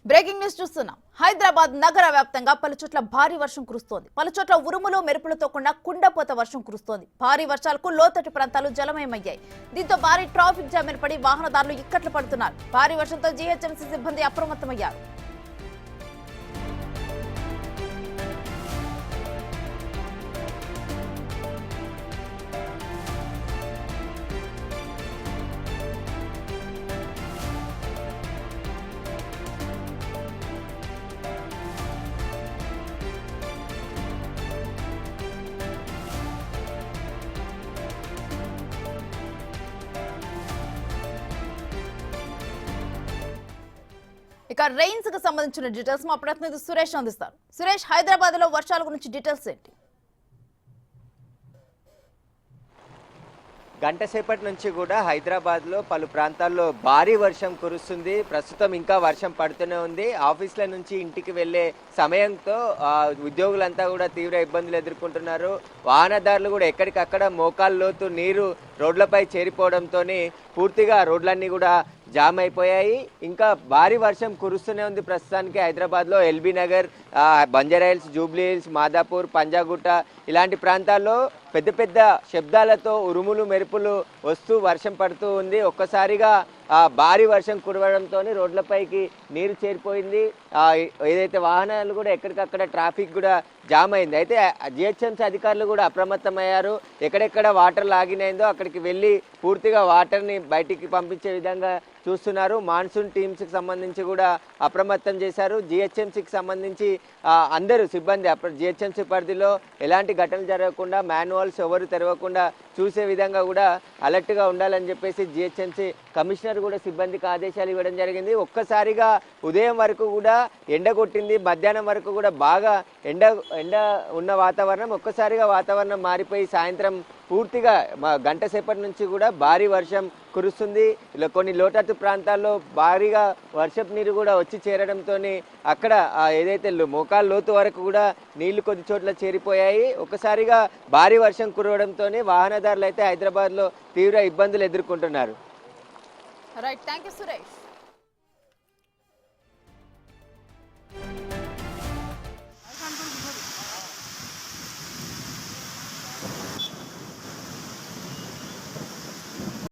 Breaking news చూస్తున్నాం. హైదరాబాద్ నగర వ్యాప్తంగా పలుచోట్ల భారీ వర్షం కురుస్తోంది. పలుచోట్ల ఉరుములు మెరుపులతో కూడిన కుండపోత వర్షం కురుస్తోంది. భారీ వర్షాలకు లోతట్టు ప్రాంతాలు జలమయమయ్యాయి. దీంతో భారీ ట్రాఫిక్ జామ్ ఏర్పడి వాహనదారులు ఇక్కట్లు పడుతున్నారు. భారీ వర్షంతో జీహెచ్ఎంసీ సిబ్బంది అప్రమత్తమయ్యారు. ఇక రెయిన్స్ కు సంబంధించిన డీటెయిల్స్ మా ప్రతినిధి సురేష్ అందిస్తారు. సురేష్, హైదరాబాద్ లో వర్షాల గురించి డీటెయిల్స్ ఏంటి? గంట సేపటి నుంచి కూడా హైదరాబాద్లో పలు ప్రాంతాల్లో భారీ వర్షం కురుస్తుంది. ప్రస్తుతం ఇంకా వర్షం పడుతూనే ఉంది. ఆఫీసుల నుంచి ఇంటికి వెళ్ళే సమయంతో ఉద్యోగులంతా కూడా తీవ్ర ఇబ్బందులు ఎదుర్కొంటున్నారు. వాహనదారులు కూడా ఎక్కడికక్కడ మోకాళ్ళ లోతు నీరు రోడ్లపై చేరిపోవడంతో పూర్తిగా రోడ్లన్నీ కూడా జామ్ అయిపోయాయి. ఇంకా భారీ వర్షం కురుస్తూనే ఉంది. ప్రస్తుతానికి హైదరాబాద్లో LB Nagar, Banjara Hills, Jubilee hills, Madhapur, Panjagutta ఇలాంటి ప్రాంతాల్లో పెద్ద పెద్ద శబ్దాలతో ఉరుములు మెరుపులు వస్తూ వర్షం పడుతూ ఉంది. ఒక్కసారిగా భారీ వర్షం కురవడంతో రోడ్లపైకి నీరు చేరిపోయింది. ఏదైతే వాహనాలు కూడా ఎక్కడికక్కడ ట్రాఫిక్ కూడా జామ్ అయింది. అయితే జిహెచ్ఎంసీ అధికారులు కూడా అప్రమత్తమయ్యారు. ఎక్కడెక్కడ వాటర్ లాగినైందో అక్కడికి వెళ్ళి పూర్తిగా వాటర్ని బయటికి పంపించే విధంగా చూస్తున్నారు. మాన్సూన్ టీమ్స్కి సంబంధించి కూడా అప్రమత్తం చేశారు. జిహెచ్ఎంసీకి సంబంధించి అందరూ సిబ్బంది జిహెచ్ఎంసీ పరిధిలో ఎలాంటి ఘటనలు జరగకుండా మాన్యువల్స్ ఎవరు తెరవకుండా చూసే విధంగా కూడా అలర్ట్గా ఉండాలని చెప్పేసి జిహెచ్ఎంసీ కమిషనర్ కూడా సిబ్బందికి ఆదేశాలు ఇవ్వడం జరిగింది. ఒక్కసారిగా ఉదయం వరకు కూడా ఎండ కొట్టింది. మధ్యాహ్నం వరకు కూడా బాగా ఎండ ఉన్న వాతావరణం ఒక్కసారిగా వాతావరణం మారిపోయి సాయంత్రం పూర్తిగా గంట సేపటి నుంచి కూడా భారీ వర్షం కురుస్తుంది. ఇలా కొన్ని లోతట్టు ప్రాంతాల్లో భారీగా వర్షపు నీరు కూడా వచ్చి చేరడంతో అక్కడ ఏదైతే మోకాళ్ళ లోతు వరకు కూడా నీళ్లు కొద్ది చోట్ల చేరిపోయాయి. ఒకసారిగా భారీ వర్షం కురవడంతో వాహనదారులు అయితే హైదరాబాద్లో తీవ్ర ఇబ్బందులు ఎదుర్కొంటున్నారు. Right, thank you Suresh.